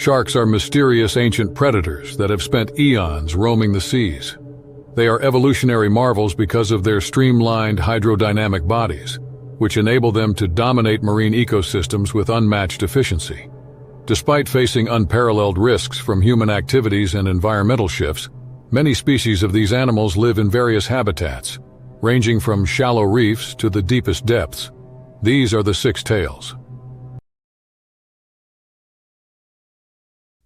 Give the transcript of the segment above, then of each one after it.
Sharks are mysterious ancient predators that have spent eons roaming the seas. They are evolutionary marvels because of their streamlined hydrodynamic bodies, which enable them to dominate marine ecosystems with unmatched efficiency. Despite facing unparalleled risks from human activities and environmental shifts, many species of these animals live in various habitats, ranging from shallow reefs to the deepest depths. These are the six tails.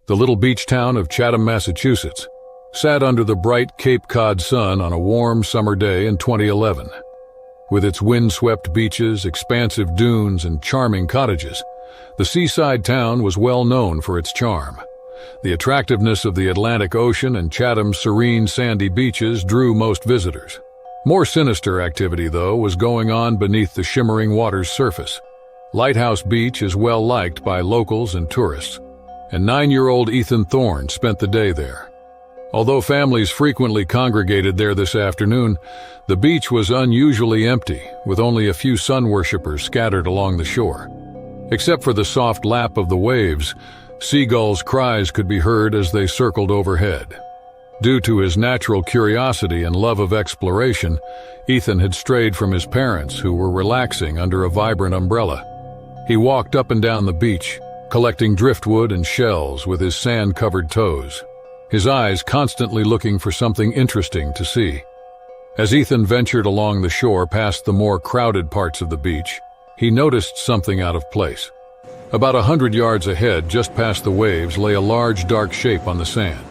The little beach town of Chatham, Massachusetts, sat under the bright Cape Cod sun on a warm summer day in 2011. With its wind-swept beaches, expansive dunes, and charming cottages, the seaside town was well known for its charm. The attractiveness of the Atlantic Ocean and Chatham's serene sandy beaches drew most visitors. More sinister activity, though, was going on beneath the shimmering water's surface. Lighthouse Beach is well liked by locals and tourists, and 9-year-old Ethan Thorne spent the day there. Although families frequently congregated there this afternoon, the beach was unusually empty, with only a few sun worshippers scattered along the shore. Except for the soft lap of the waves, seagulls' cries could be heard as they circled overhead. Due to his natural curiosity and love of exploration, Ethan had strayed from his parents, who were relaxing under a vibrant umbrella. He walked up and down the beach, collecting driftwood and shells with his sand-covered toes, his eyes constantly looking for something interesting to see. As Ethan ventured along the shore past the more crowded parts of the beach, he noticed something out of place. About 100 yards ahead, just past the waves, lay a large dark shape on the sand.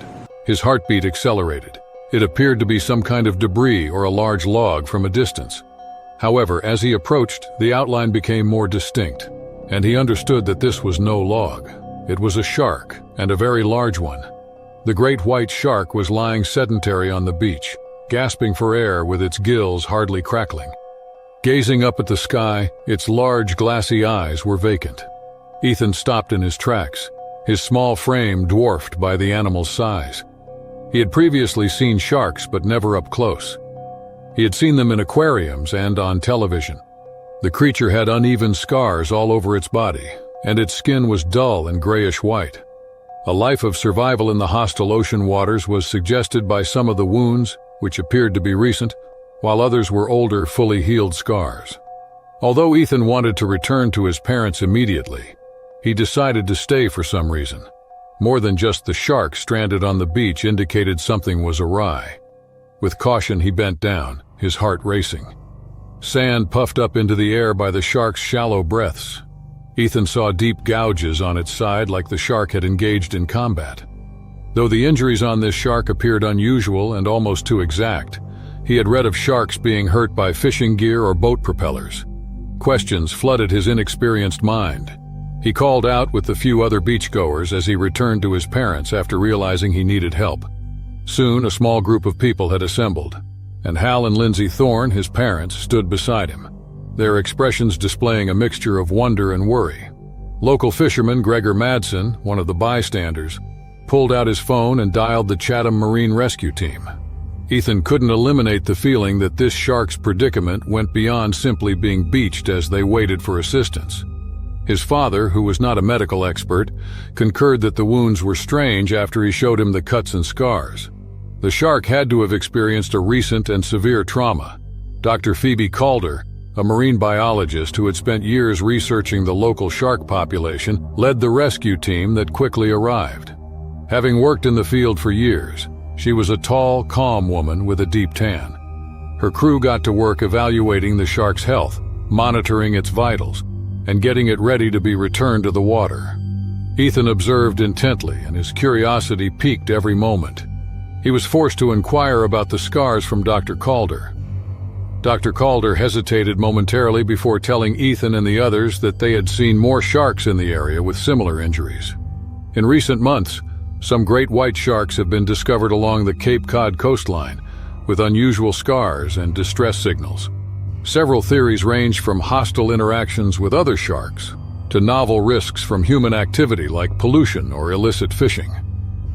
His heartbeat accelerated. It appeared to be some kind of debris or a large log from a distance. However, as he approached, the outline became more distinct, and he understood that this was no log. It was a shark, and a very large one. The great white shark was lying sedentary on the beach, gasping for air with its gills hardly crackling. Gazing up at the sky, its large glassy eyes were vacant. Ethan stopped in his tracks, his small frame dwarfed by the animal's size. He had previously seen sharks, but never up close. He had seen them in aquariums and on television. The creature had uneven scars all over its body, and its skin was dull and grayish-white. A life of survival in the hostile ocean waters was suggested by some of the wounds, which appeared to be recent, while others were older, fully healed scars. Although Ethan wanted to return to his parents immediately, he decided to stay for some reason. More than just the shark stranded on the beach indicated something was awry. With caution, he bent down, his heart racing. Sand puffed up into the air by the shark's shallow breaths. Ethan saw deep gouges on its side, like the shark had engaged in combat. Though the injuries on this shark appeared unusual and almost too exact, he had read of sharks being hurt by fishing gear or boat propellers. Questions flooded his inexperienced mind. He called out with the few other beachgoers as he returned to his parents after realizing he needed help. Soon, a small group of people had assembled, and Hal and Lindsay Thorne, his parents, stood beside him, their expressions displaying a mixture of wonder and worry. Local fisherman Gregor Madsen, one of the bystanders, pulled out his phone and dialed the Chatham Marine Rescue Team. Ethan couldn't eliminate the feeling that this shark's predicament went beyond simply being beached as they waited for assistance. His father, who was not a medical expert, concurred that the wounds were strange after he showed him the cuts and scars. The shark had to have experienced a recent and severe trauma. Dr. Phoebe Calder, a marine biologist who had spent years researching the local shark population, led the rescue team that quickly arrived. Having worked in the field for years, she was a tall, calm woman with a deep tan. Her crew got to work evaluating the shark's health, monitoring its vitals, and getting it ready to be returned to the water. Ethan observed intently, and his curiosity piqued every moment. He was forced to inquire about the scars from Dr. Calder. Dr. Calder hesitated momentarily before telling Ethan and the others that they had seen more sharks in the area with similar injuries. In recent months, some great white sharks have been discovered along the Cape Cod coastline, with unusual scars and distress signals. Several theories range from hostile interactions with other sharks to novel risks from human activity like pollution or illicit fishing.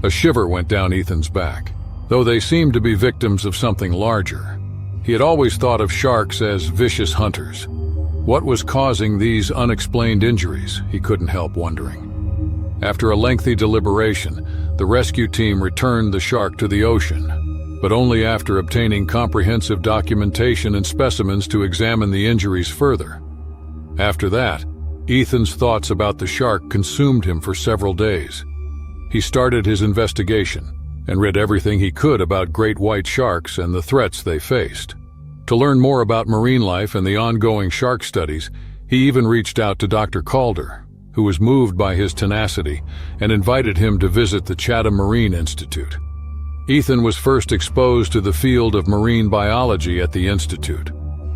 A shiver went down Ethan's back, though they seemed to be victims of something larger. He had always thought of sharks as vicious hunters. What was causing these unexplained injuries? He couldn't help wondering. After a lengthy deliberation, the rescue team returned the shark to the ocean, but only after obtaining comprehensive documentation and specimens to examine the injuries further. After that, Ethan's thoughts about the shark consumed him for several days. He started his investigation and read everything he could about great white sharks and the threats they faced. To learn more about marine life and the ongoing shark studies, he even reached out to Dr. Calder, who was moved by his tenacity and invited him to visit the Chatham Marine Institute. Ethan was first exposed to the field of marine biology at the institute.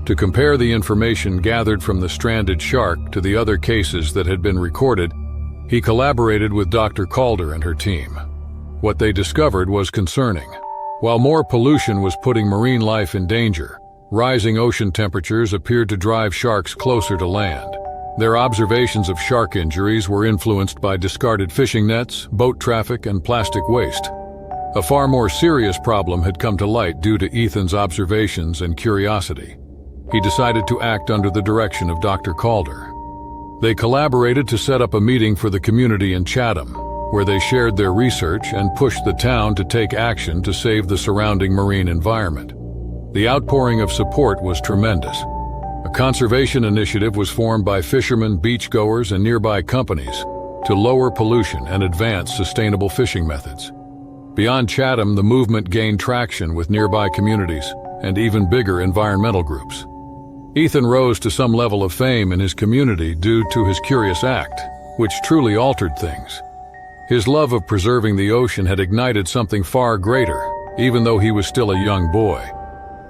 To compare the information gathered from the stranded shark to the other cases that had been recorded, he collaborated with Dr. Calder and her team. What they discovered was concerning. While more pollution was putting marine life in danger, rising ocean temperatures appeared to drive sharks closer to land. Their observations of shark injuries were influenced by discarded fishing nets, boat traffic, and plastic waste. A far more serious problem had come to light due to Ethan's observations and curiosity. He decided to act under the direction of Dr. Calder. They collaborated to set up a meeting for the community in Chatham, where they shared their research and pushed the town to take action to save the surrounding marine environment. The outpouring of support was tremendous. A conservation initiative was formed by fishermen, beachgoers, and nearby companies to lower pollution and advance sustainable fishing methods. Beyond Chatham, the movement gained traction with nearby communities and even bigger environmental groups. Ethan rose to some level of fame in his community due to his curious act, which truly altered things. His love of preserving the ocean had ignited something far greater, even though he was still a young boy.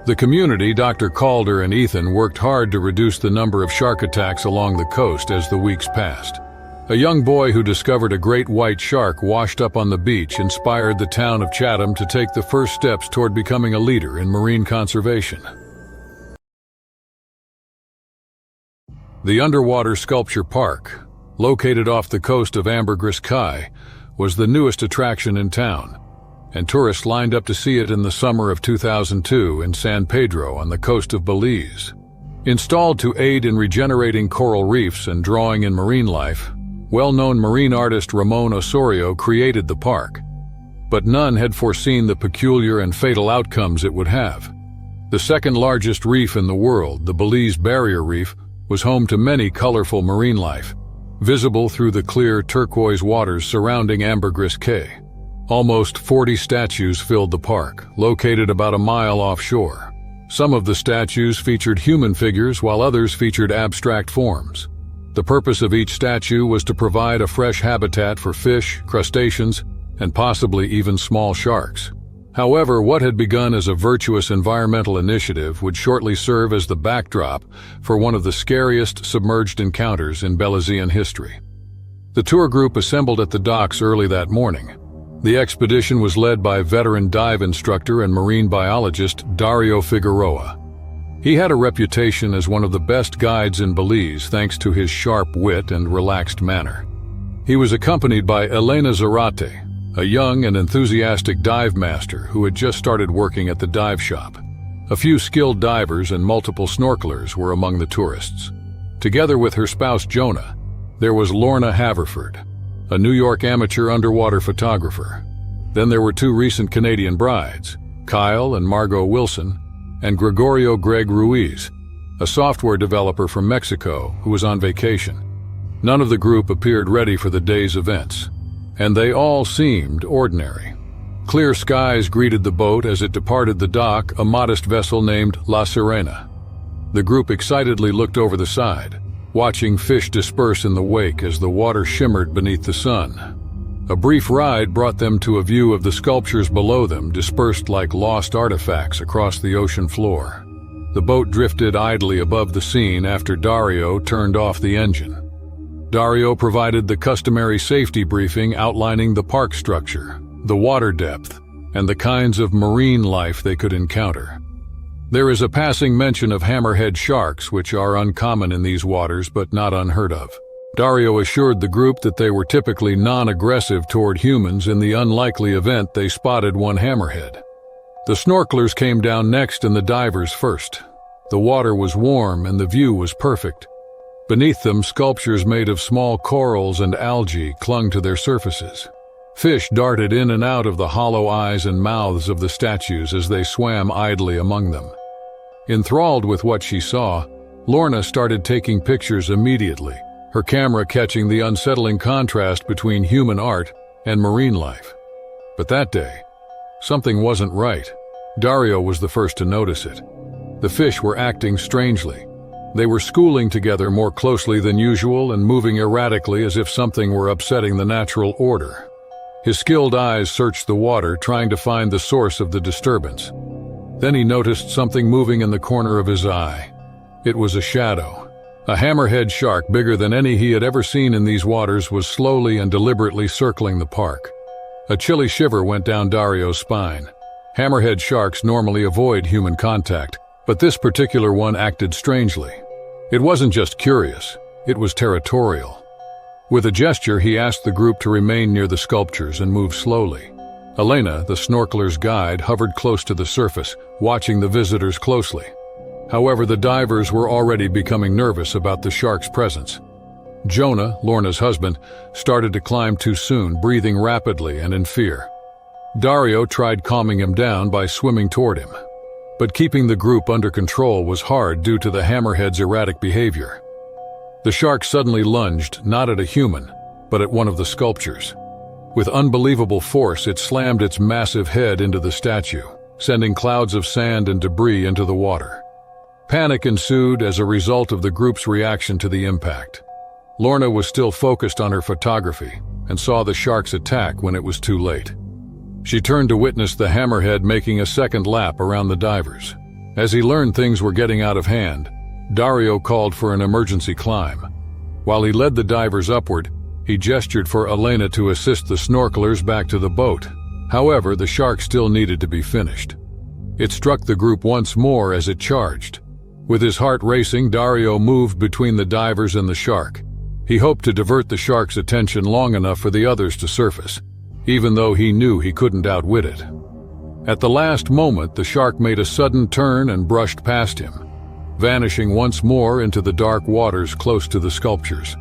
The community, Dr. Calder and Ethan worked hard to reduce the number of shark attacks along the coast as the weeks passed. A young boy who discovered a great white shark washed up on the beach inspired the town of Chatham to take the first steps toward becoming a leader in marine conservation. The Underwater Sculpture Park, located off the coast of Ambergris Caye, was the newest attraction in town, and tourists lined up to see it in the summer of 2002 in San Pedro on the coast of Belize. Installed to aid in regenerating coral reefs and drawing in marine life, well-known marine artist Ramon Osorio created the park. But none had foreseen the peculiar and fatal outcomes it would have. The second largest reef in the world, the Belize Barrier Reef, was home to many colorful marine life, visible through the clear turquoise waters surrounding Ambergris Caye. Almost 40 statues filled the park, located about a mile offshore. Some of the statues featured human figures while others featured abstract forms. The purpose of each statue was to provide a fresh habitat for fish, crustaceans, and possibly even small sharks. However, what had begun as a virtuous environmental initiative would shortly serve as the backdrop for one of the scariest submerged encounters in Belizean history. The tour group assembled at the docks early that morning. The expedition was led by veteran dive instructor and marine biologist Dario Figueroa. He had a reputation as one of the best guides in Belize thanks to his sharp wit and relaxed manner. He was accompanied by Elena Zarate, a young and enthusiastic dive master who had just started working at the dive shop. A few skilled divers and multiple snorkelers were among the tourists. Together with her spouse Jonah, there was Lorna Haverford, a New York amateur underwater photographer. Then there were two recent Canadian brides, Kyle and Margot Wilson, and Gregorio Greg Ruiz, a software developer from Mexico who was on vacation. None of the group appeared ready for the day's events, and they all seemed ordinary. Clear skies greeted the boat as it departed the dock, a modest vessel named La Sirena. The group excitedly looked over the side, watching fish disperse in the wake as the water shimmered beneath the sun. A brief ride brought them to a view of the sculptures below them, dispersed like lost artifacts across the ocean floor. The boat drifted idly above the scene after Dario turned off the engine. Dario provided the customary safety briefing outlining the park structure, the water depth, and the kinds of marine life they could encounter. There is a passing mention of hammerhead sharks, which are uncommon in these waters but not unheard of. Dario assured the group that they were typically non-aggressive toward humans in the unlikely event they spotted one hammerhead. The snorkelers came down next and the divers first. The water was warm and the view was perfect. Beneath them, sculptures made of small corals and algae clung to their surfaces. Fish darted in and out of the hollow eyes and mouths of the statues as they swam idly among them. Enthralled with what she saw, Lorna started taking pictures immediately, her camera catching the unsettling contrast between human art and marine life. But that day, something wasn't right. Dario was the first to notice it. The fish were acting strangely. They were schooling together more closely than usual and moving erratically as if something were upsetting the natural order. His skilled eyes searched the water, trying to find the source of the disturbance. Then he noticed something moving in the corner of his eye. It was a shadow. A hammerhead shark bigger than any he had ever seen in these waters was slowly and deliberately circling the park. A chilly shiver went down Dario's spine. Hammerhead sharks normally avoid human contact, but this particular one acted strangely. It wasn't just curious, it was territorial. With a gesture, he asked the group to remain near the sculptures and move slowly. Elena, the snorkeler's guide, hovered close to the surface, watching the visitors closely. However, the divers were already becoming nervous about the shark's presence. Jonah, Lorna's husband, started to climb too soon, breathing rapidly and in fear. Dario tried calming him down by swimming toward him. But keeping the group under control was hard due to the hammerhead's erratic behavior. The shark suddenly lunged, not at a human, but at one of the sculptures. With unbelievable force, it slammed its massive head into the statue, sending clouds of sand and debris into the water. Panic ensued as a result of the group's reaction to the impact. Lorna was still focused on her photography and saw the shark's attack when it was too late. She turned to witness the hammerhead making a second lap around the divers. As he learned things were getting out of hand, Dario called for an emergency climb. While he led the divers upward, he gestured for Elena to assist the snorkelers back to the boat. However, the shark still needed to be finished. It struck the group once more as it charged. With his heart racing, Dario moved between the divers and the shark. He hoped to divert the shark's attention long enough for the others to surface, even though he knew he couldn't outwit it. At the last moment, the shark made a sudden turn and brushed past him, vanishing once more into the dark waters close to the sculptures.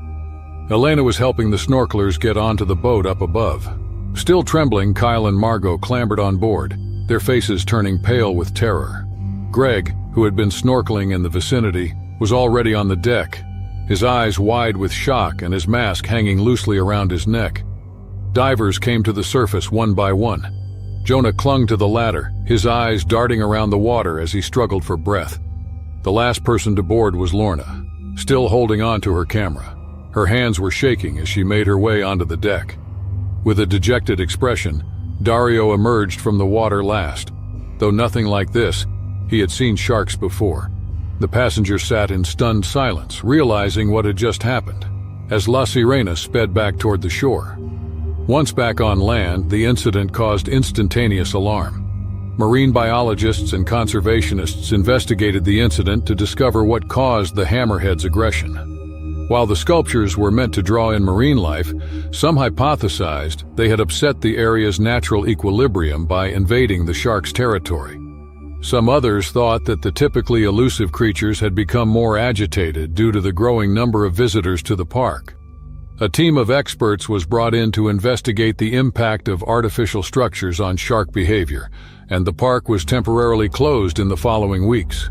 Elena was helping the snorkelers get onto the boat up above. Still trembling, Kyle and Margot clambered on board, their faces turning pale with terror. Greg, who had been snorkeling in the vicinity, was already on the deck, his eyes wide with shock and his mask hanging loosely around his neck. Divers came to the surface one by one. Jonah clung to the ladder, his eyes darting around the water as he struggled for breath. The last person to board was Lorna, still holding on to her camera. Her hands were shaking as she made her way onto the deck. With a dejected expression, Dario emerged from the water last. Though nothing like this, he had seen sharks before. The passengers sat in stunned silence, realizing what had just happened, as La Sirena sped back toward the shore. Once back on land, the incident caused instantaneous alarm. Marine biologists and conservationists investigated the incident to discover what caused the hammerhead's aggression. While the sculptures were meant to draw in marine life, some hypothesized they had upset the area's natural equilibrium by invading the shark's territory. Some others thought that the typically elusive creatures had become more agitated due to the growing number of visitors to the park. A team of experts was brought in to investigate the impact of artificial structures on shark behavior, and the park was temporarily closed in the following weeks.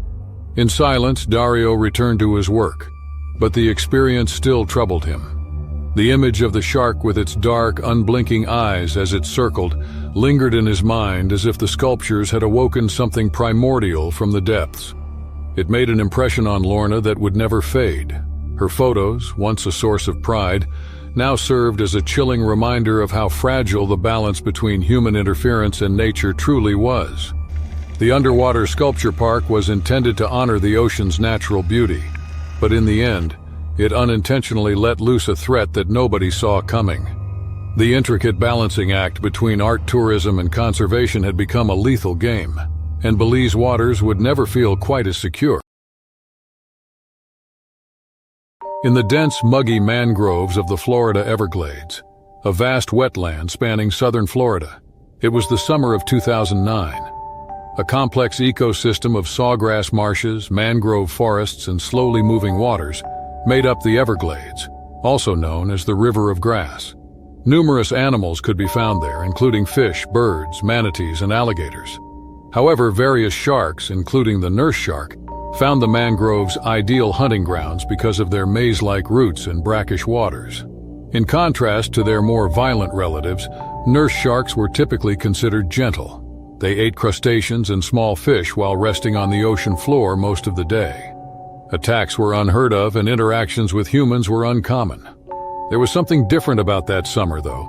In silence, Dario returned to his work, but the experience still troubled him. The image of the shark with its dark, unblinking eyes as it circled lingered in his mind as if the sculptures had awoken something primordial from the depths. It made an impression on Lorna that would never fade. Her photos, once a source of pride, now served as a chilling reminder of how fragile the balance between human interference and nature truly was. The underwater sculpture park was intended to honor the ocean's natural beauty, but in the end, it unintentionally let loose a threat that nobody saw coming. The intricate balancing act between art tourism and conservation had become a lethal game, and Belize waters would never feel quite as secure. In the dense, muggy mangroves of the Florida Everglades, a vast wetland spanning southern Florida, it was the summer of 2009. A complex ecosystem of sawgrass marshes, mangrove forests, and slowly moving waters, made up the Everglades, also known as the River of Grass. Numerous animals could be found there, including fish, birds, manatees, and alligators. However, various sharks, including the nurse shark, found the mangroves ideal hunting grounds because of their maze-like roots and brackish waters. In contrast to their more violent relatives, nurse sharks were typically considered gentle. They ate crustaceans and small fish while resting on the ocean floor most of the day. Attacks were unheard of and interactions with humans were uncommon. There was something different about that summer, though.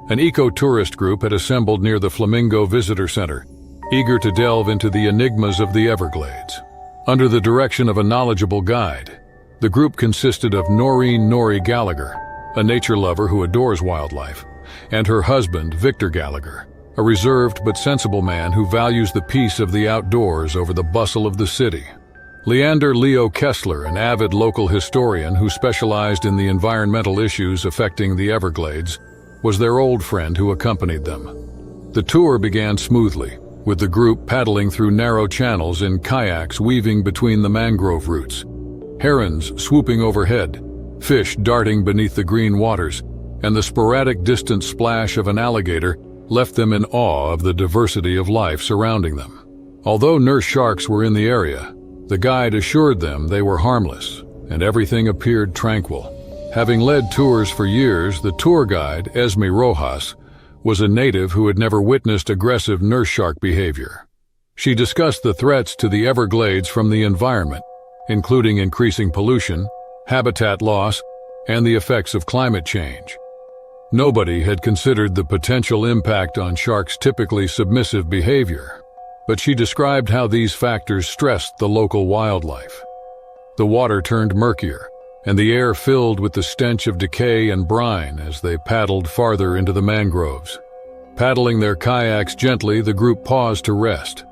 An eco-tourist group had assembled near the Flamingo Visitor Center, eager to delve into the enigmas of the Everglades. Under the direction of a knowledgeable guide, the group consisted of Noreen "Nori" Gallagher, a nature lover who adores wildlife, and her husband, Victor Gallagher, a reserved but sensible man who values the peace of the outdoors over the bustle of the city. Leander Leo Kessler, an avid local historian who specialized in the environmental issues affecting the Everglades, was their old friend who accompanied them. The tour began smoothly, with the group paddling through narrow channels in kayaks weaving between the mangrove roots. Herons swooping overhead, fish darting beneath the green waters, and the sporadic distant splash of an alligator left them in awe of the diversity of life surrounding them. Although nurse sharks were in the area, the guide assured them they were harmless, and everything appeared tranquil. Having led tours for years, the tour guide, Esme Rojas, was a native who had never witnessed aggressive nurse shark behavior. She discussed the threats to the Everglades from the environment, including increasing pollution, habitat loss, and the effects of climate change. Nobody had considered the potential impact on sharks' typically submissive behavior, but she described how these factors stressed the local wildlife. The water turned murkier, and the air filled with the stench of decay and brine as they paddled farther into the mangroves. Paddling their kayaks gently, the group paused to rest.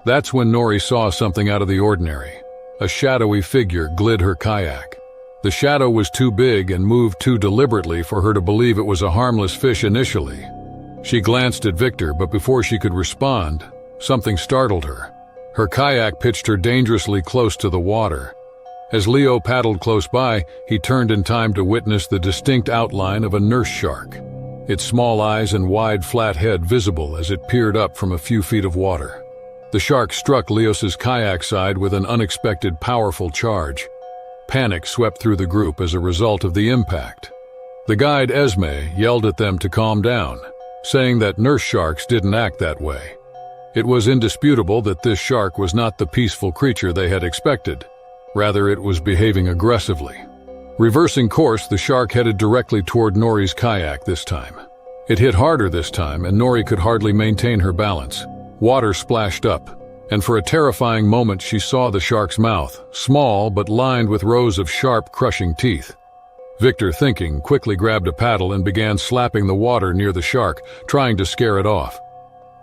That's when Nori saw something out of the ordinary. A shadowy figure glid her kayak. The shadow was too big and moved too deliberately for her to believe it was a harmless fish initially. She glanced at Victor, but before she could respond, something startled her. Her kayak pitched her dangerously close to the water. As Leo paddled close by, he turned in time to witness the distinct outline of a nurse shark, its small eyes and wide flat head visible as it peered up from a few feet of water. The shark struck Leos's kayak side with an unexpected powerful charge. Panic swept through the group as a result of the impact. The guide, Esme, yelled at them to calm down, saying that nurse sharks didn't act that way. It was indisputable that this shark was not the peaceful creature they had expected. Rather, it was behaving aggressively. Reversing course, the shark headed directly toward Nori's kayak this time. It hit harder this time, and Nori could hardly maintain her balance. Water splashed up, and for a terrifying moment she saw the shark's mouth, small but lined with rows of sharp, crushing teeth. Victor, thinking, quickly grabbed a paddle and began slapping the water near the shark, trying to scare it off.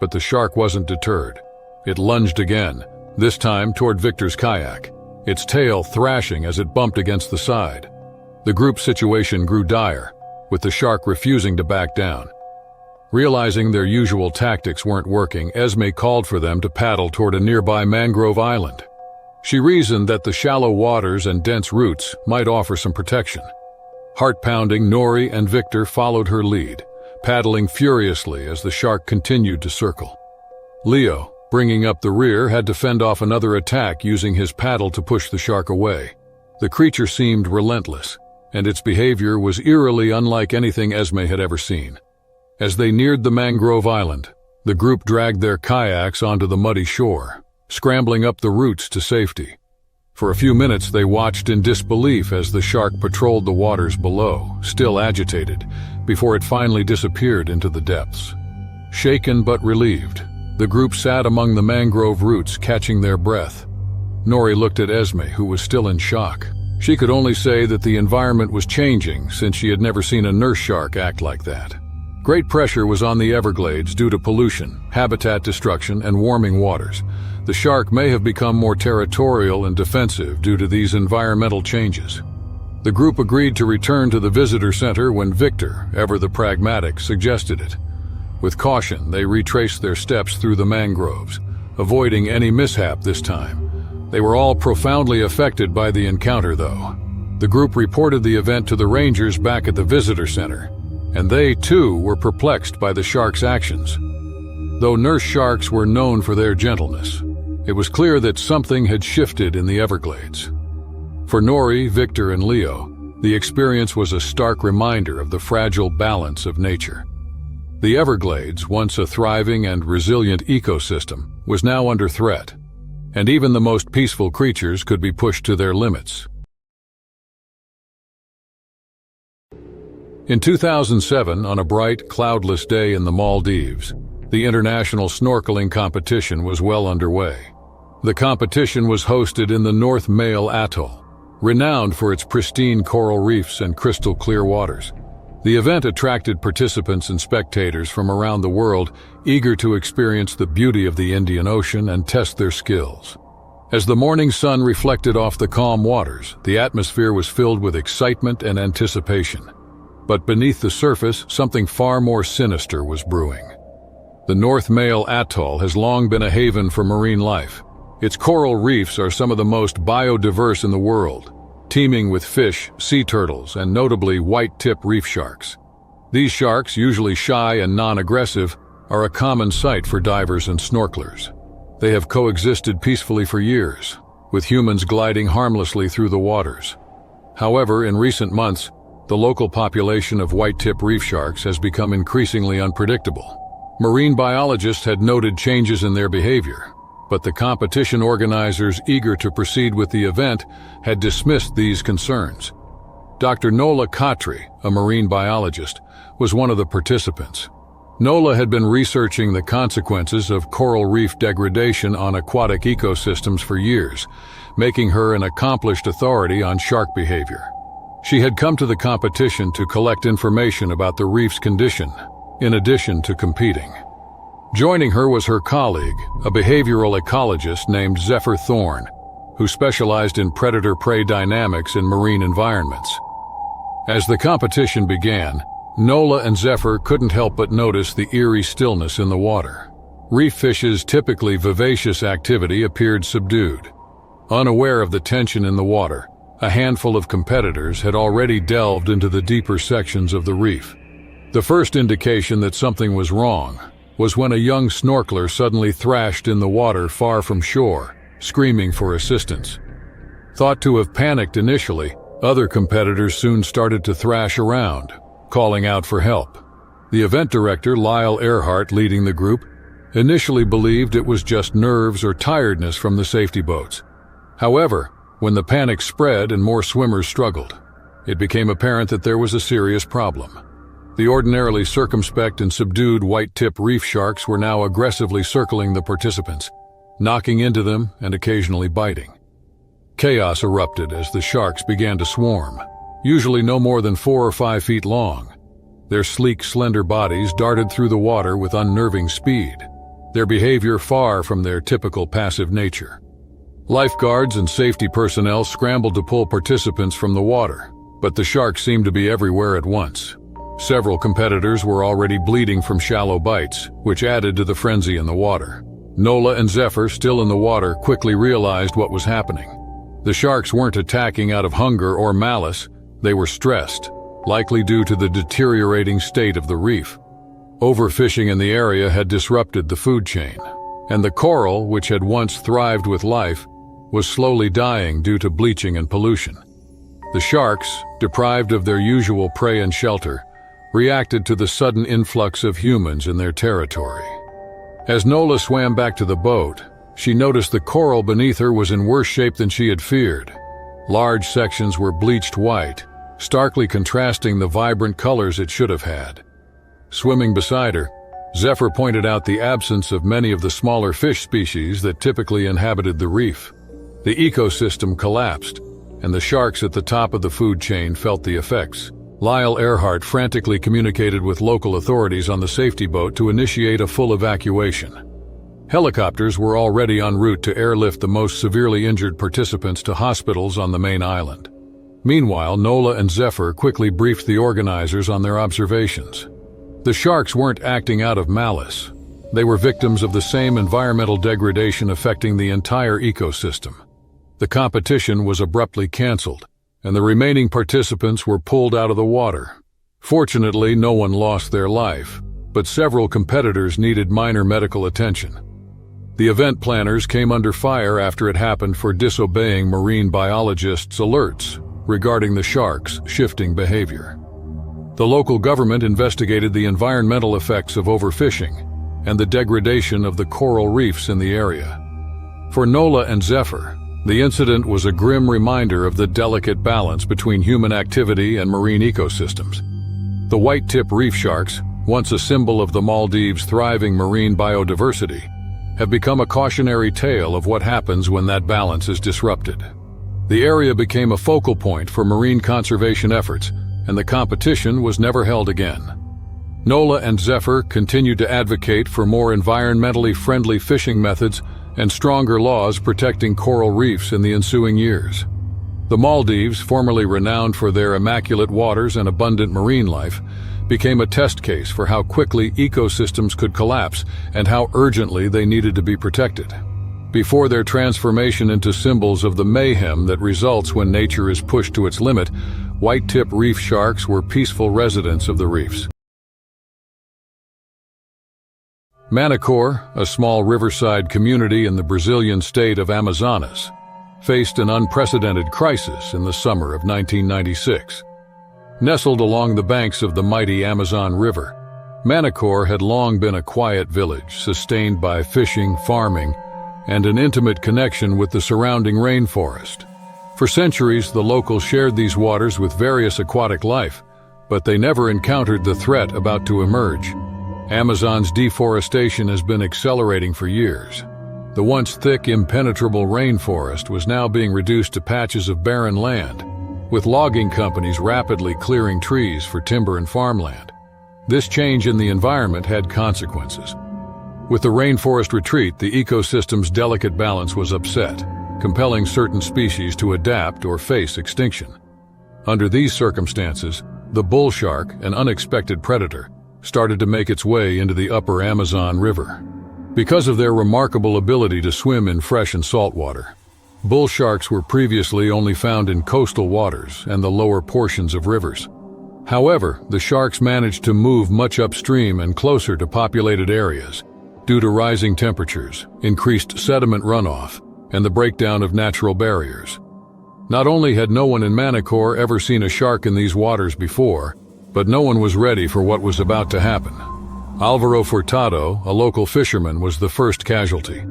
But the shark wasn't deterred. It lunged again, this time toward Victor's kayak, its tail thrashing as it bumped against the side. The group's situation grew dire, with the shark refusing to back down. Realizing their usual tactics weren't working, Esme called for them to paddle toward a nearby mangrove island. She reasoned that the shallow waters and dense roots might offer some protection. Heart-pounding, Nori and Victor followed her lead, paddling furiously as the shark continued to circle. Leo, bringing up the rear, had to fend off another attack using his paddle to push the shark away. The creature seemed relentless, and its behavior was eerily unlike anything Esme had ever seen. As they neared the mangrove island, the group dragged their kayaks onto the muddy shore, scrambling up the roots to safety. For a few minutes they watched in disbelief as the shark patrolled the waters below, still agitated, before it finally disappeared into the depths. Shaken but relieved, the group sat among the mangrove roots, catching their breath. Nori looked at Esme, who was still in shock. She could only say that the environment was changing since she had never seen a nurse shark act like that. Great pressure was on the Everglades due to pollution, habitat destruction, and warming waters. The shark may have become more territorial and defensive due to these environmental changes. The group agreed to return to the visitor center when Victor, ever the pragmatic, suggested it. With caution, they retraced their steps through the mangroves, avoiding any mishap this time. They were all profoundly affected by the encounter, though. The group reported the event to the rangers back at the visitor center, and they, too, were perplexed by the sharks' actions. Though nurse sharks were known for their gentleness, it was clear that something had shifted in the Everglades. For Nori, Victor, and Leo, the experience was a stark reminder of the fragile balance of nature. The Everglades, once a thriving and resilient ecosystem, was now under threat, and even the most peaceful creatures could be pushed to their limits. In 2007, on a bright, cloudless day in the Maldives, the international snorkeling competition was well underway. The competition was hosted in the North Male Atoll, renowned for its pristine coral reefs and crystal-clear waters. The event attracted participants and spectators from around the world, eager to experience the beauty of the Indian Ocean and test their skills. As the morning sun reflected off the calm waters, the atmosphere was filled with excitement and anticipation. But beneath the surface, something far more sinister was brewing. The North Male Atoll has long been a haven for marine life. Its coral reefs are some of the most biodiverse in the world, teeming with fish, sea turtles, and notably white-tip reef sharks. These sharks, usually shy and non-aggressive, are a common sight for divers and snorkelers. They have coexisted peacefully for years, with humans gliding harmlessly through the waters. However, in recent months, the local population of white-tip reef sharks has become increasingly unpredictable. Marine biologists had noted changes in their behavior, but the competition organizers, eager to proceed with the event, had dismissed these concerns. Dr. Nola Khatri, a marine biologist, was one of the participants. Nola had been researching the consequences of coral reef degradation on aquatic ecosystems for years, making her an accomplished authority on shark behavior. She had come to the competition to collect information about the reef's condition, in addition to competing. Joining her was her colleague, a behavioral ecologist named Zephyr Thorne, who specialized in predator-prey dynamics in marine environments. As the competition began, Nola and Zephyr couldn't help but notice the eerie stillness in the water. Reef fish's typically vivacious activity appeared subdued. Unaware of the tension in the water, a handful of competitors had already delved into the deeper sections of the reef. The first indication that something was wrong was when a young snorkeler suddenly thrashed in the water far from shore, screaming for assistance. Thought to have panicked initially, other competitors soon started to thrash around, calling out for help. The event director, Lyle Earhart, leading the group, initially believed it was just nerves or tiredness from the safety boats. However, when the panic spread and more swimmers struggled, it became apparent that there was a serious problem. The ordinarily circumspect and subdued white-tip reef sharks were now aggressively circling the participants, knocking into them and occasionally biting. Chaos erupted as the sharks began to swarm, usually no more than 4 or 5 feet long. Their sleek, slender bodies darted through the water with unnerving speed, their behavior far from their typical passive nature. Lifeguards and safety personnel scrambled to pull participants from the water, but the sharks seemed to be everywhere at once. Several competitors were already bleeding from shallow bites, which added to the frenzy in the water. Nola and Zephyr, still in the water, quickly realized what was happening. The sharks weren't attacking out of hunger or malice, they were stressed, likely due to the deteriorating state of the reef. Overfishing in the area had disrupted the food chain, and the coral, which had once thrived with life, was slowly dying due to bleaching and pollution. The sharks, deprived of their usual prey and shelter, reacted to the sudden influx of humans in their territory. As Nola swam back to the boat, she noticed the coral beneath her was in worse shape than she had feared. Large sections were bleached white, starkly contrasting the vibrant colors it should have had. Swimming beside her, Zephyr pointed out the absence of many of the smaller fish species that typically inhabited the reef. The ecosystem collapsed, and the sharks at the top of the food chain felt the effects. Lyle Earhart frantically communicated with local authorities on the safety boat to initiate a full evacuation. Helicopters were already en route to airlift the most severely injured participants to hospitals on the main island. Meanwhile, Nola and Zephyr quickly briefed the organizers on their observations. The sharks weren't acting out of malice. They were victims of the same environmental degradation affecting the entire ecosystem. The competition was abruptly canceled, and the remaining participants were pulled out of the water. Fortunately, no one lost their life, but several competitors needed minor medical attention. The event planners came under fire after it happened for disobeying marine biologists' alerts regarding the sharks' shifting behavior. The local government investigated the environmental effects of overfishing and the degradation of the coral reefs in the area. For Nola and Zephyr, the incident was a grim reminder of the delicate balance between human activity and marine ecosystems. The white-tip reef sharks, once a symbol of the Maldives' thriving marine biodiversity, have become a cautionary tale of what happens when that balance is disrupted. The area became a focal point for marine conservation efforts, and the competition was never held again. Nola and Zephyr continued to advocate for more environmentally friendly fishing methods and stronger laws protecting coral reefs in the ensuing years. The Maldives, formerly renowned for their immaculate waters and abundant marine life, became a test case for how quickly ecosystems could collapse and how urgently they needed to be protected. Before their transformation into symbols of the mayhem that results when nature is pushed to its limit, white-tip reef sharks were peaceful residents of the reefs. Manacor, a small riverside community in the Brazilian state of Amazonas, faced an unprecedented crisis in the summer of 1996. Nestled along the banks of the mighty Amazon River, Manacor had long been a quiet village sustained by fishing, farming, and an intimate connection with the surrounding rainforest. For centuries, the locals shared these waters with various aquatic life, but they never encountered the threat about to emerge. Amazon's deforestation has been accelerating for years. The once thick, impenetrable rainforest was now being reduced to patches of barren land, with logging companies rapidly clearing trees for timber and farmland. This change in the environment had consequences. With the rainforest retreat, the ecosystem's delicate balance was upset, compelling certain species to adapt or face extinction. Under these circumstances, the bull shark, an unexpected predator, started to make its way into the upper Amazon River. Because of their remarkable ability to swim in fresh and salt water, bull sharks were previously only found in coastal waters and the lower portions of rivers. However, the sharks managed to move much upstream and closer to populated areas due to rising temperatures, increased sediment runoff, and the breakdown of natural barriers. Not only had no one in Manacor ever seen a shark in these waters before, but no one was ready for what was about to happen. Alvaro Furtado, a local fisherman, was the first casualty.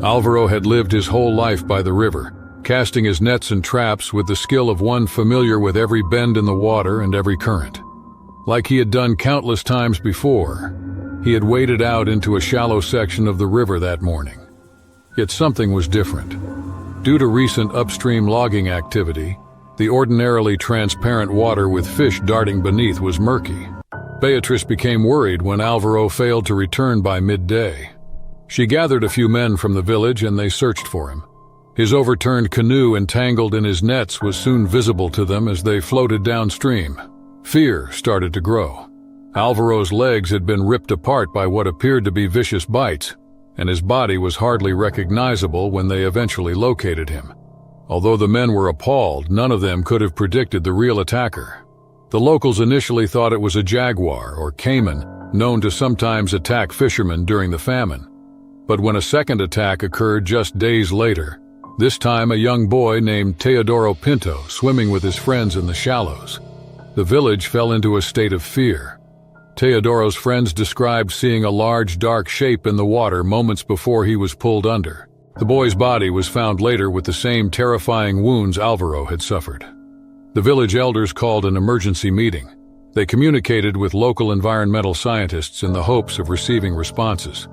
Alvaro had lived his whole life by the river, casting his nets and traps with the skill of one familiar with every bend in the water and every current. Like he had done countless times before, he had waded out into a shallow section of the river that morning. Yet something was different. Due to recent upstream logging activity, the ordinarily transparent water with fish darting beneath was murky. Beatrice became worried when Alvaro failed to return by midday. She gathered a few men from the village and they searched for him. His overturned canoe entangled in his nets was soon visible to them as they floated downstream. Fear started to grow. Alvaro's legs had been ripped apart by what appeared to be vicious bites, and his body was hardly recognizable when they eventually located him. Although the men were appalled, none of them could have predicted the real attacker. The locals initially thought it was a jaguar or caiman, known to sometimes attack fishermen during the famine. But when a second attack occurred just days later, this time a young boy named Teodoro Pinto swimming with his friends in the shallows, the village fell into a state of fear. Teodoro's friends described seeing a large dark shape in the water moments before he was pulled under. The boy's body was found later with the same terrifying wounds Alvaro had suffered. The village elders called an emergency meeting. They communicated with local environmental scientists in the hopes of receiving responses.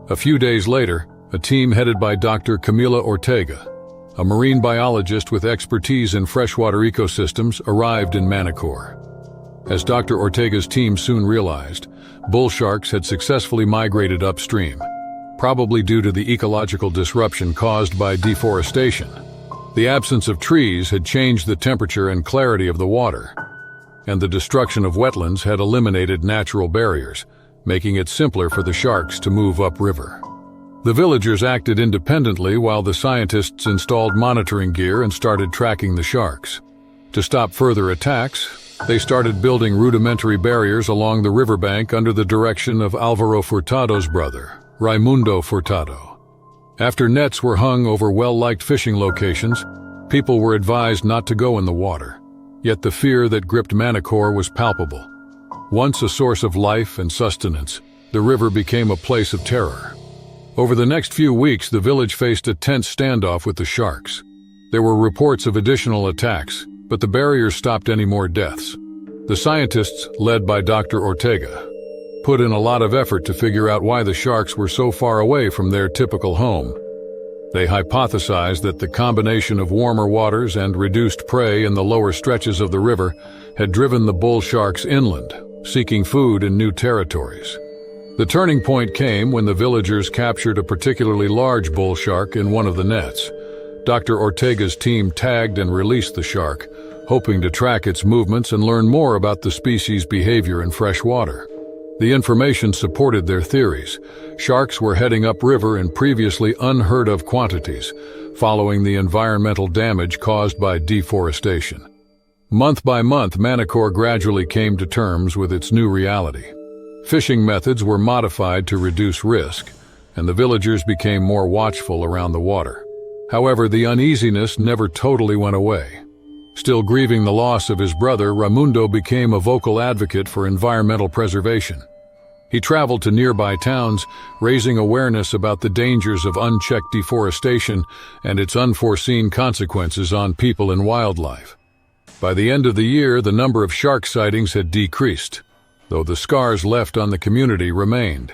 A few days later, a team headed by Dr. Camila Ortega, a marine biologist with expertise in freshwater ecosystems, arrived in Manacor. As Dr. Ortega's team soon realized, bull sharks had successfully migrated upstream, probably due to the ecological disruption caused by deforestation. The absence of trees had changed the temperature and clarity of the water, and the destruction of wetlands had eliminated natural barriers, making it simpler for the sharks to move upriver. The villagers acted independently while the scientists installed monitoring gear and started tracking the sharks. To stop further attacks, they started building rudimentary barriers along the riverbank under the direction of Alvaro Furtado's brother, Raimundo Furtado. After nets were hung over well-liked fishing locations, people were advised not to go in the water. Yet the fear that gripped Manacor was palpable. Once a source of life and sustenance, the river became a place of terror. Over the next few weeks, the village faced a tense standoff with the sharks. There were reports of additional attacks, but the barriers stopped any more deaths. The scientists, led by Dr. Ortega, put in a lot of effort to figure out why the sharks were so far away from their typical home. They hypothesized that the combination of warmer waters and reduced prey in the lower stretches of the river had driven the bull sharks inland, seeking food in new territories. The turning point came when the villagers captured a particularly large bull shark in one of the nets. Dr. Ortega's team tagged and released the shark, hoping to track its movements and learn more about the species' behavior in fresh water. The information supported their theories. Sharks were heading upriver in previously unheard-of quantities, following the environmental damage caused by deforestation. Month by month, Manacor gradually came to terms with its new reality. Fishing methods were modified to reduce risk, and the villagers became more watchful around the water. However, the uneasiness never totally went away. Still grieving the loss of his brother, Raimundo became a vocal advocate for environmental preservation. He traveled to nearby towns, raising awareness about the dangers of unchecked deforestation and its unforeseen consequences on people and wildlife. By the end of the year, the number of shark sightings had decreased, though the scars left on the community remained.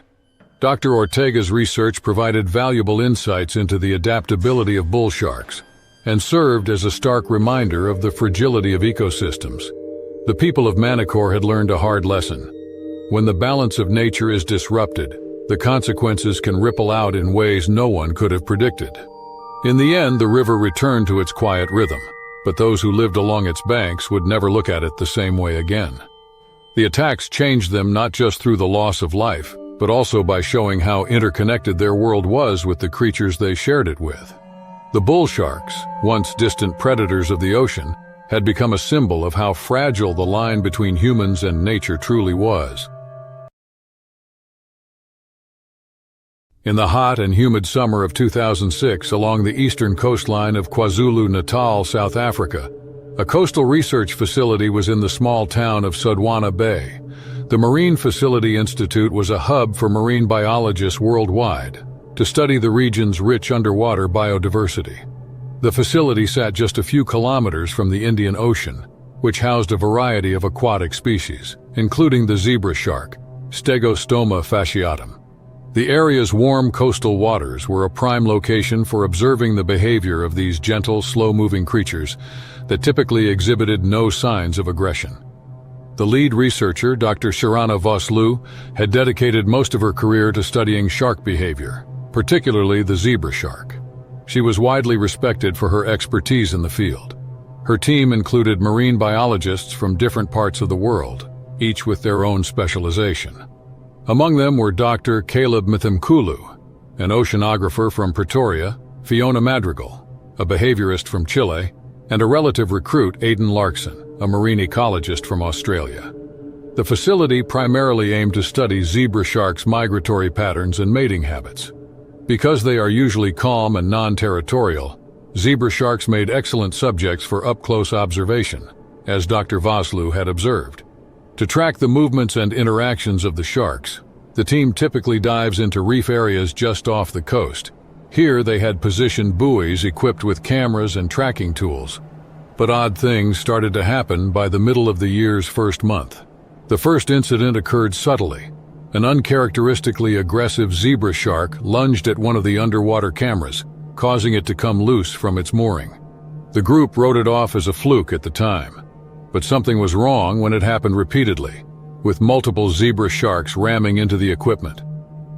Dr. Ortega's research provided valuable insights into the adaptability of bull sharks and served as a stark reminder of the fragility of ecosystems. The people of Manacor had learned a hard lesson. When the balance of nature is disrupted, the consequences can ripple out in ways no one could have predicted. In the end, the river returned to its quiet rhythm, but those who lived along its banks would never look at it the same way again. The attacks changed them not just through the loss of life, but also by showing how interconnected their world was with the creatures they shared it with. The bull sharks, once distant predators of the ocean, had become a symbol of how fragile the line between humans and nature truly was. In the hot and humid summer of 2006, along the eastern coastline of KwaZulu-Natal, South Africa, a coastal research facility was in the small town of Sodwana Bay. The Marine Facility Institute was a hub for marine biologists worldwide to study the region's rich underwater biodiversity. The facility sat just a few kilometers from the Indian Ocean, which housed a variety of aquatic species, including the zebra shark, Stegostoma fasciatum. The area's warm coastal waters were a prime location for observing the behavior of these gentle, slow-moving creatures that typically exhibited no signs of aggression. The lead researcher, Dr. Sharana Vosloo, had dedicated most of her career to studying shark behavior, particularly the zebra shark. She was widely respected for her expertise in the field. Her team included marine biologists from different parts of the world, each with their own specialization. Among them were Dr. Caleb Mthimkhulu, an oceanographer from Pretoria, Fiona Madrigal, a behaviorist from Chile, and a relative recruit, Aidan Larkson, a marine ecologist from Australia. The facility primarily aimed to study zebra sharks' migratory patterns and mating habits. Because they are usually calm and non-territorial, zebra sharks made excellent subjects for up-close observation, as Dr. Vosloo had observed. To track the movements and interactions of the sharks, the team typically dives into reef areas just off the coast. Here they had positioned buoys equipped with cameras and tracking tools. But odd things started to happen by the middle of the year's first month. The first incident occurred subtly. An uncharacteristically aggressive zebra shark lunged at one of the underwater cameras, causing it to come loose from its mooring. The group wrote it off as a fluke at the time. But something was wrong when it happened repeatedly, with multiple zebra sharks ramming into the equipment.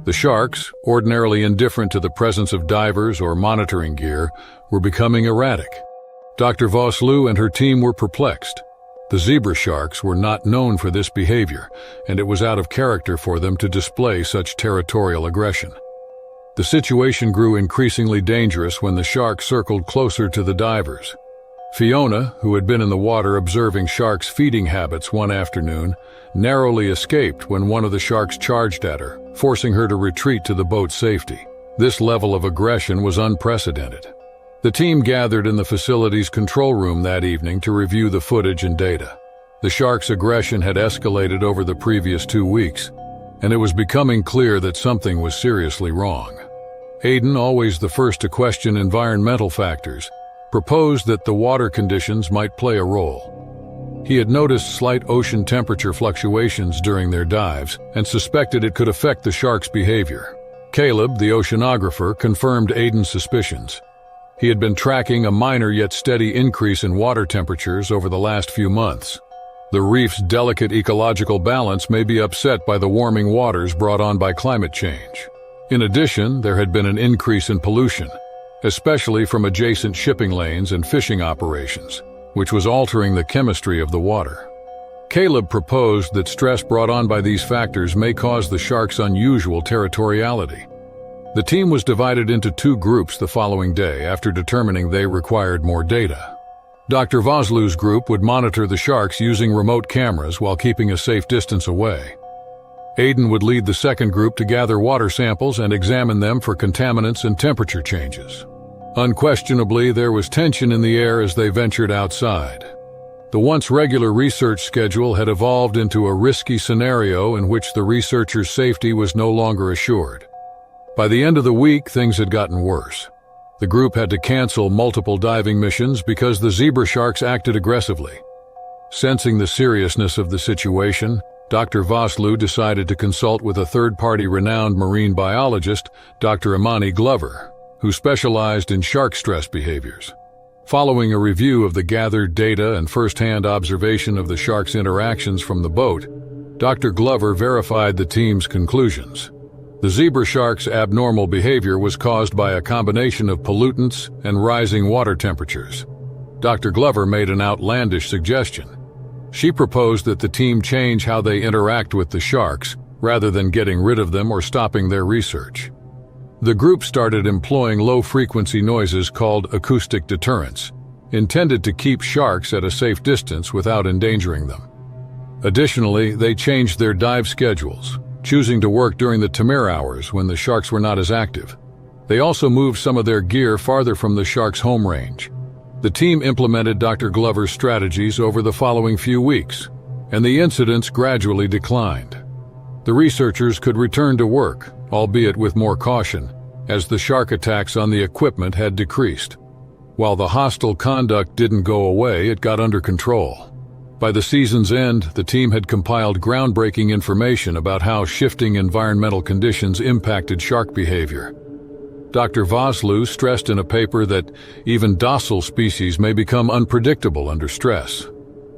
The sharks, ordinarily indifferent to the presence of divers or monitoring gear, were becoming erratic. Dr. Vosloo and her team were perplexed. The zebra sharks were not known for this behavior, and it was out of character for them to display such territorial aggression. The situation grew increasingly dangerous when the sharks circled closer to the divers. Fiona, who had been in the water observing sharks' feeding habits one afternoon, narrowly escaped when one of the sharks charged at her, forcing her to retreat to the boat's safety. This level of aggression was unprecedented. The team gathered in the facility's control room that evening to review the footage and data. The shark's aggression had escalated over the previous 2 weeks, and it was becoming clear that something was seriously wrong. Aiden, always the first to question environmental factors, proposed that the water conditions might play a role. He had noticed slight ocean temperature fluctuations during their dives and suspected it could affect the shark's behavior. Caleb, the oceanographer, confirmed Aiden's suspicions. He had been tracking a minor yet steady increase in water temperatures over the last few months. The reef's delicate ecological balance may be upset by the warming waters brought on by climate change. In addition, there had been an increase in pollution, especially from adjacent shipping lanes and fishing operations, which was altering the chemistry of the water. Caleb proposed that stress brought on by these factors may cause the shark's unusual territoriality. The team was divided into 2 groups the following day after determining they required more data. Dr. Vosloo's group would monitor the sharks using remote cameras while keeping a safe distance away. Aiden would lead the second group to gather water samples and examine them for contaminants and temperature changes. Unquestionably, there was tension in the air as they ventured outside. The once regular research schedule had evolved into a risky scenario in which the researchers' safety was no longer assured. By the end of the week, things had gotten worse. The group had to cancel multiple diving missions because the zebra sharks acted aggressively. Sensing the seriousness of the situation, Dr. Vosloo decided to consult with a third-party renowned marine biologist, Dr. Imani Glover, who specialized in shark stress behaviors. Following a review of the gathered data and first-hand observation of the sharks' interactions from the boat, Dr. Glover verified the team's conclusions. The zebra shark's abnormal behavior was caused by a combination of pollutants and rising water temperatures. Dr. Glover made an outlandish suggestion. She proposed that the team change how they interact with the sharks, rather than getting rid of them or stopping their research. The group started employing low-frequency noises called acoustic deterrents, intended to keep sharks at a safe distance without endangering them. Additionally, they changed their dive schedules, choosing to work during the Tamir hours when the sharks were not as active. They also moved some of their gear farther from the sharks' home range. The team implemented Dr. Glover's strategies over the following few weeks, and the incidents gradually declined. The researchers could return to work, albeit with more caution, as the shark attacks on the equipment had decreased. While the hostile conduct didn't go away, it got under control. By the season's end, the team had compiled groundbreaking information about how shifting environmental conditions impacted shark behavior. Dr. Vosloo stressed in a paper that even docile species may become unpredictable under stress,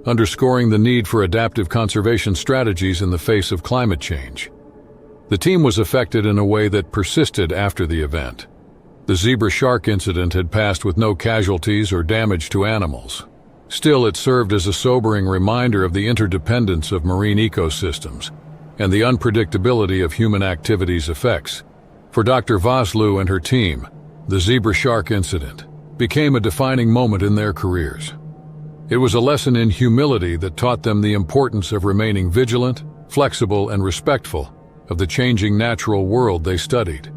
underscoring the need for adaptive conservation strategies in the face of climate change. The team was affected in a way that persisted after the event. The zebra shark incident had passed with no casualties or damage to animals. Still, it served as a sobering reminder of the interdependence of marine ecosystems and the unpredictability of human activities' effects. For Dr. Vosloo and her team, the zebra shark incident became a defining moment in their careers. It was a lesson in humility that taught them the importance of remaining vigilant, flexible, and respectful of the changing natural world they studied.